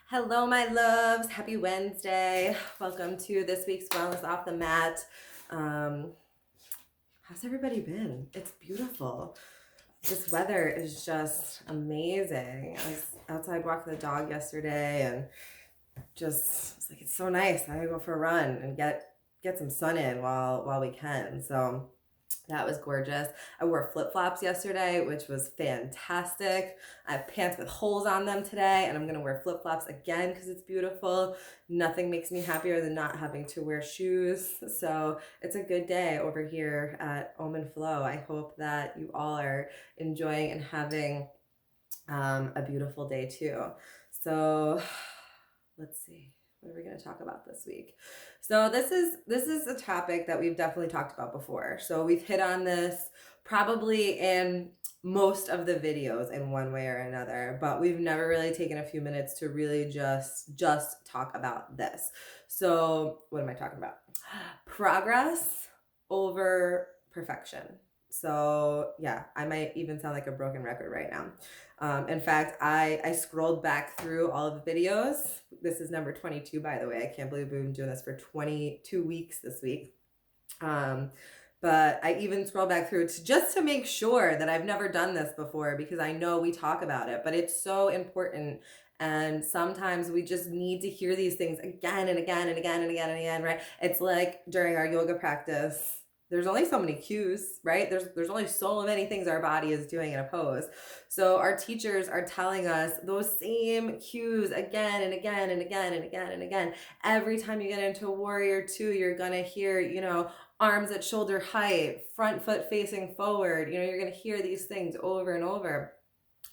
Hello, my loves. Happy Wednesday. Welcome to this week's Wellness Off the Mat. How's everybody been? It's beautiful. This weather is just amazing. I was outside walking the dog yesterday and it's so nice. I gotta go for a run and get some sun in while we can. So that was gorgeous. I wore flip-flops yesterday, which was fantastic. I have pants with holes on them today, and I'm going to wear flip-flops again because it's beautiful. Nothing makes me happier than not having to wear shoes. So it's a good day over here at Omen Flow. I hope that you all are enjoying and having a beautiful day too. So let's see. What are we going to talk about this week? So this is a topic that we've definitely talked about before. So we've hit on this probably in most of the videos in one way or another, but we've never really taken a few minutes to really just talk about this. So what am I talking about? Progress over perfection. So yeah, I might even sound like a broken record right now. In fact, I scrolled back through all of the videos. This is number 22, by the way. I can't believe we've been doing this for 22 weeks this week. But I even scrolled back through just to make sure that I've never done this before, because I know we talk about it, but it's so important. And sometimes we just need to hear these things again and again and again and again and again, right? It's like during our yoga practice, there's only so many cues, right? There's only so many things our body is doing in a pose. So our teachers are telling us those same cues again and again and again and again and again. Every time you get into warrior two, you're gonna hear, arms at shoulder height, front foot facing forward. You're gonna hear these things over and over.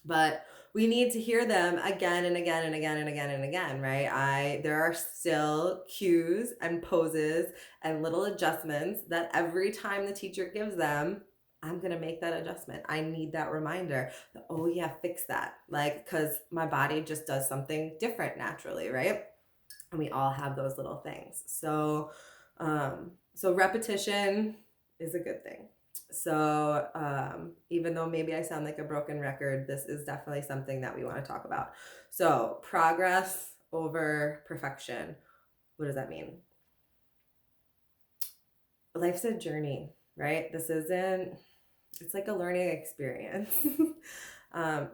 But we need to hear them again and again and again and again and again, right? There are still cues and poses and little adjustments that every time the teacher gives them, I'm going to make that adjustment. I need that reminder that, oh yeah, fix that. Because my body just does something different naturally, right? And we all have those little things. So repetition is a good thing. So even though maybe I sound like a broken record, this is definitely something that we want to talk about. So progress over perfection. What does that mean? Life's a journey, right? It's like a learning experience.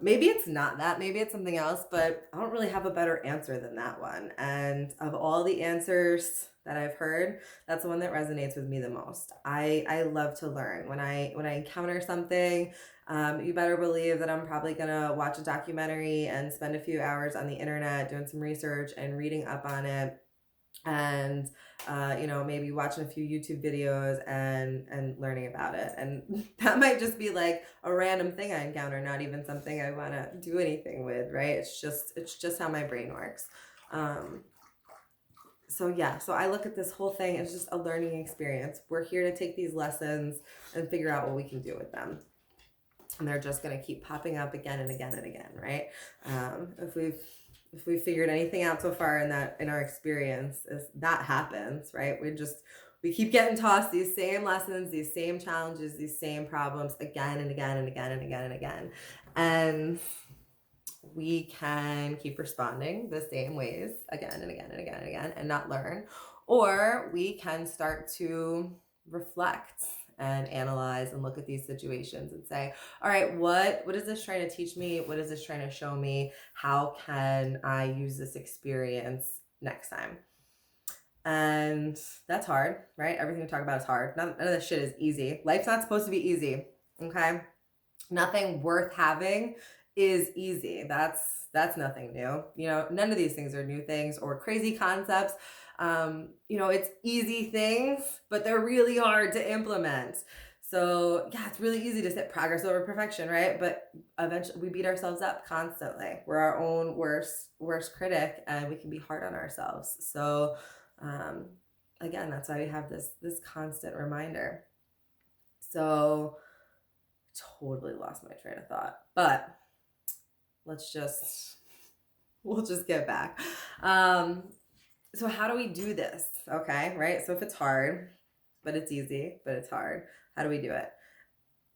Maybe it's not that, maybe it's something else, but I don't really have a better answer than that one. And of all the answers that I've heard, that's the one that resonates with me the most. I love to learn. When I encounter something, you better believe that I'm probably gonna watch a documentary and spend a few hours on the internet doing some research and reading up on it, and maybe watching a few YouTube videos and learning about it. And that might just be like a random thing I encounter, not even something I want to do anything with, right? It's just how my brain works. So I look at this whole thing as just a learning experience. We're here to take these lessons and figure out what we can do with them. And they're just going to keep popping up again and again and again, right? If we've figured anything out so far in our experience, is that happens, right? We keep getting tossed these same lessons, these same challenges, these same problems again and again and again and again and again. And we can keep responding the same ways again and again and again and again and not learn. Or we can start to reflect and analyze and look at these situations and say, all right, what is this trying to teach me? What is this trying to show me? How can I use this experience next time? And that's hard, right? Everything we talk about is hard. None of this shit is easy. Life's not supposed to be easy, okay? Nothing worth having is easy. That's nothing new. None of these things are new things or crazy concepts. It's easy things, but they're really hard to implement. So yeah, it's really easy to set progress over perfection, right? But eventually we beat ourselves up constantly. We're our own worst critic, and we can be hard on ourselves. So again, that's why we have this constant reminder. So totally lost my train of thought, but we'll just get back. So how do we do this? Okay, right? So if it's hard, but it's easy, but it's hard, how do we do it?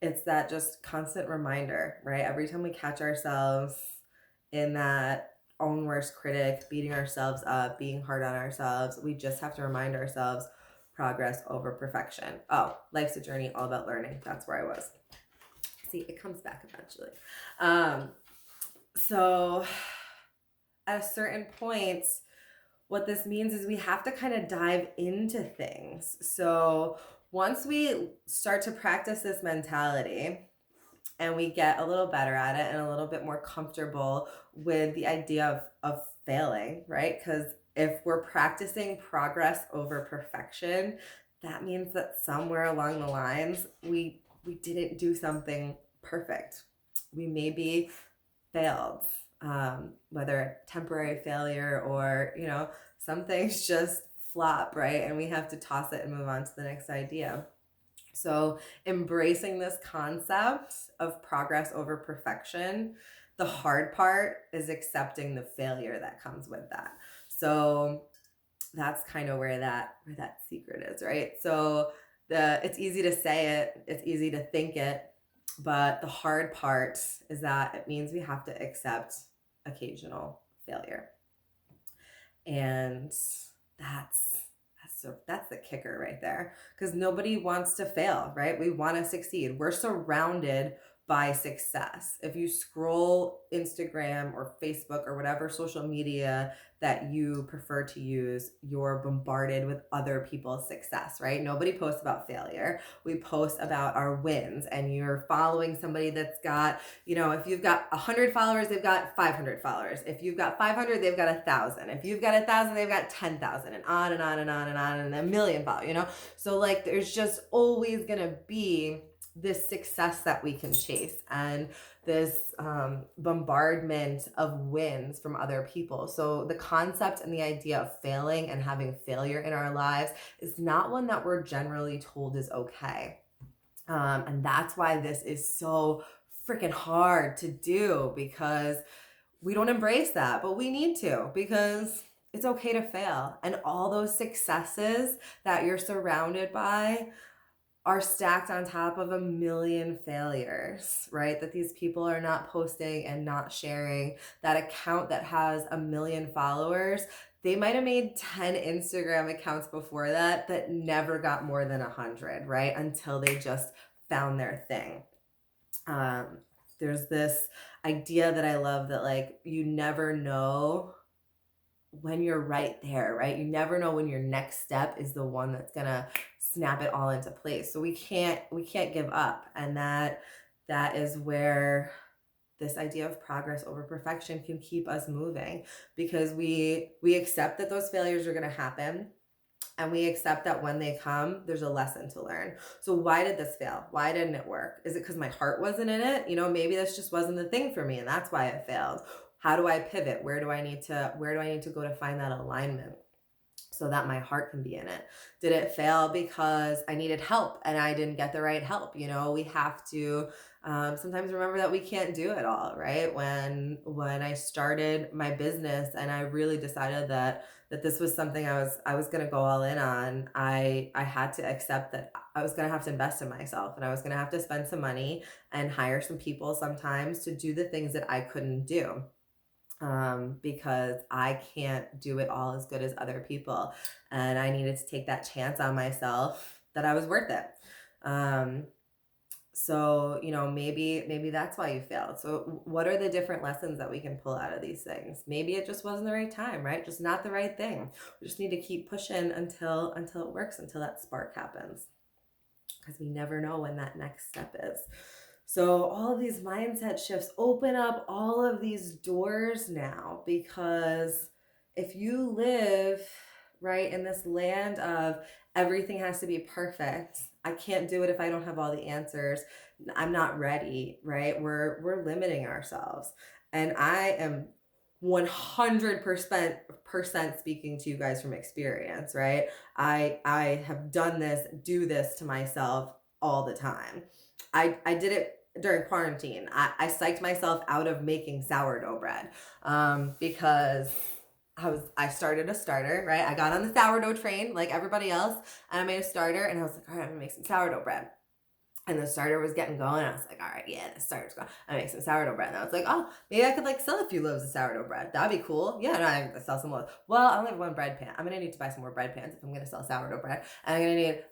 It's that just constant reminder, right? Every time we catch ourselves in that own worst critic, beating ourselves up, being hard on ourselves. We just have to remind ourselves progress over perfection. Oh, life's a journey, all about learning. That's where I was. See, it comes back eventually. So at a certain point, what this means is we have to kind of dive into things. So once we start to practice this mentality and we get a little better at it and a little bit more comfortable with the idea of failing, right? Because if we're practicing progress over perfection, that means that somewhere along the lines, we didn't do something perfect. We maybe failed, whether temporary failure or, some things just flop, right? And we have to toss it and move on to the next idea. So embracing this concept of progress over perfection, the hard part is accepting the failure that comes with that. So that's kind of where that secret is, right? So it's easy to say it, it's easy to think it, but the hard part is that it means we have to accept occasional failure. And that's the kicker right there, because nobody wants to fail, right? We want to succeed. We're surrounded by success. If you scroll Instagram or Facebook or whatever social media that you prefer to use, you're bombarded with other people's success, right? Nobody posts about failure. We post about our wins, and you're following somebody that's got, if you've got 100 followers, they've got 500 followers. If you've got 500, they've got 1,000. If you've got 1,000, they've got 10,000, and on and on and on and on, and 1,000,000 followers, So like, there's just always gonna be this success that we can chase, and this bombardment of wins from other people. So the concept and the idea of failing and having failure in our lives is not one that we're generally told is okay. And that's why this is so freaking hard to do, because we don't embrace that, but we need to, because it's okay to fail. And all those successes that you're surrounded by are stacked on top of 1,000,000 failures, right? That these people are not posting and not sharing. That account that has 1,000,000 followers, they might have made 10 Instagram accounts before that never got more than 100, right? Until they just found their thing. There's this idea that I love that, like, you never know when you're right there, right? You never know when your next step is the one that's gonna snap it all into place. So we can't give up. And that is where this idea of progress over perfection can keep us moving, because we accept that those failures are gonna happen. And we accept that when they come, there's a lesson to learn. So why did this fail? Why didn't it work? Is it because my heart wasn't in it? Maybe this just wasn't the thing for me, and that's why it failed. How do I pivot? Where do I need to go to find that alignment so that my heart can be in it? Did it fail because I needed help and I didn't get the right help? We have to sometimes remember that we can't do it all, right? When I started my business and I really decided that this was something I was going to go all in on, I had to accept that I was going to have to invest in myself, and I was going to have to spend some money and hire some people sometimes to do the things that I couldn't do. Because I can't do it all as good as other people. And I needed to take that chance on myself that I was worth it. So, maybe that's why you failed. So what are the different lessons that we can pull out of these things? Maybe it just wasn't the right time, right? Just not the right thing. We just need to keep pushing until it works, until that spark happens. Because we never know when that next step is. So all of these mindset shifts open up all of these doors now, because if you live right in this land of everything has to be perfect, I can't do it if I don't have all the answers, I'm not ready, right? We're limiting ourselves. And I am 100% speaking to you guys from experience, right? I have do this to myself all the time. I did it during quarantine. I psyched myself out of making sourdough bread because I started a starter, right? I got on the sourdough train like everybody else, and I made a starter, and I was like, all right, I'm gonna make some sourdough bread. And the starter was getting going. I was like, all right, yeah, the starter's going. I make some sourdough bread. And I was like, oh, maybe I could like sell a few loaves of sourdough bread. That'd be cool. Yeah, no, I sell some loaves. Well, I only have one bread pan. I'm gonna need to buy some more bread pans if I'm gonna sell sourdough bread. And I'm gonna need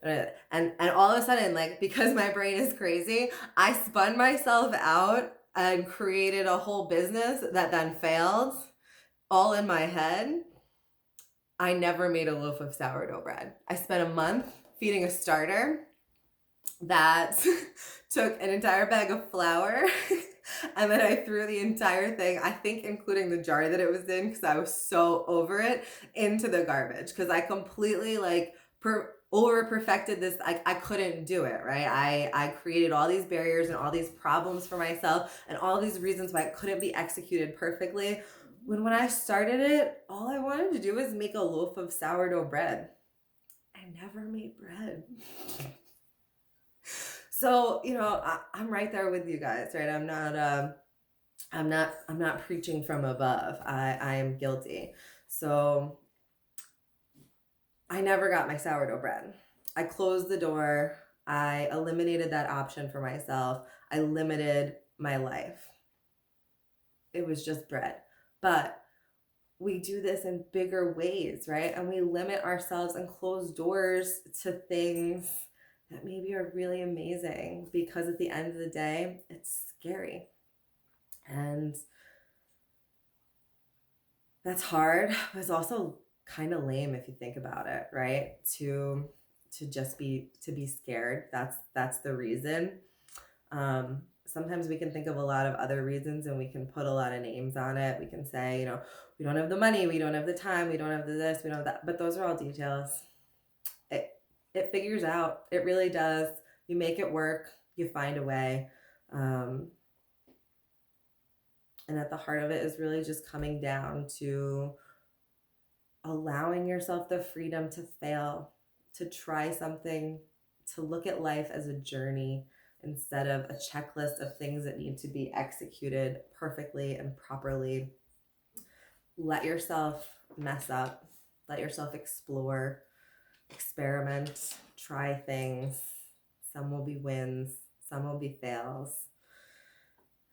and all of a sudden, like, because my brain is crazy, I spun myself out and created a whole business that then failed, all in my head. I never made a loaf of sourdough bread. I spent a month feeding a starter that took an entire bag of flour and then I threw the entire thing, I think including the jar that it was in because I was so over it, into the garbage because I completely like over perfected this. I couldn't do it, right? I created all these barriers and all these problems for myself and all these reasons why it couldn't be executed perfectly. When I started it, all I wanted to do was make a loaf of sourdough bread. I never made bread. So, you know, I'm right there with you guys, right? I'm not preaching from above. I am guilty. So I never got my sourdough bread. I closed the door. I eliminated that option for myself. I limited my life. It was just bread. But we do this in bigger ways, right? And we limit ourselves and close doors to things that maybe are really amazing because at the end of the day, it's scary. And that's hard, but it's also kind of lame if you think about it, right? To just be scared. That's the reason. Sometimes we can think of a lot of other reasons and we can put a lot of names on it. We can say, you know, we don't have the money, we don't have the time, we don't have the this, we don't have that. But those are all details. It figures out. It really does. You make it work. You find a way. And at the heart of it is really just coming down to allowing yourself the freedom to fail, to try something, to look at life as a journey instead of a checklist of things that need to be executed perfectly and properly. Let yourself mess up. Let yourself explore. Experiment, try things. Some will be wins, some will be fails.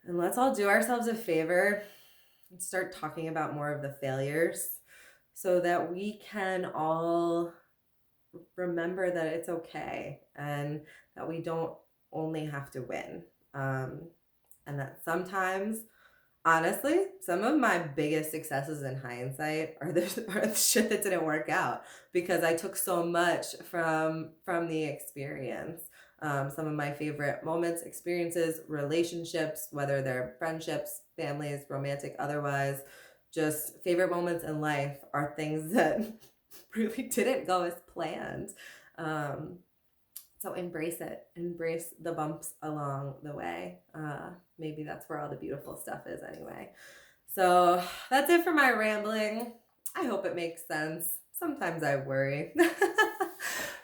And let's all do ourselves a favor and start talking about more of the failures so that we can all remember that it's okay and that we don't only have to win. And that sometimes, honestly, some of my biggest successes in hindsight are the shit that didn't work out because I took so much from the experience. Some of my favorite moments, experiences, relationships, whether they're friendships, families, romantic, otherwise, just favorite moments in life are things that really didn't go as planned. So embrace it. Embrace the bumps along the way. Maybe that's where all the beautiful stuff is anyway. So that's it for my rambling. I hope it makes sense. Sometimes I worry.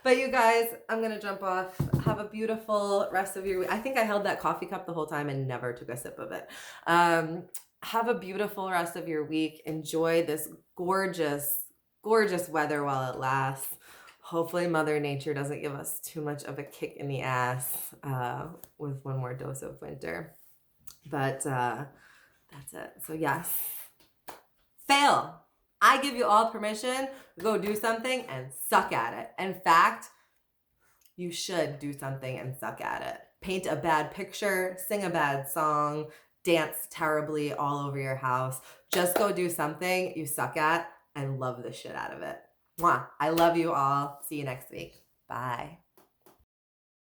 But you guys, I'm going to jump off. Have a beautiful rest of your week. I think I held that coffee cup the whole time and never took a sip of it. Have a beautiful rest of your week. Enjoy this gorgeous, gorgeous weather while it lasts. Hopefully Mother Nature doesn't give us too much of a kick in the ass with one more dose of winter. But that's it. So yes, fail. I give you all permission to go do something and suck at it. In fact, you should do something and suck at it. Paint a bad picture, sing a bad song, dance terribly all over your house. Just go do something you suck at and love the shit out of it. Mwah. I love you all. See you next week. Bye.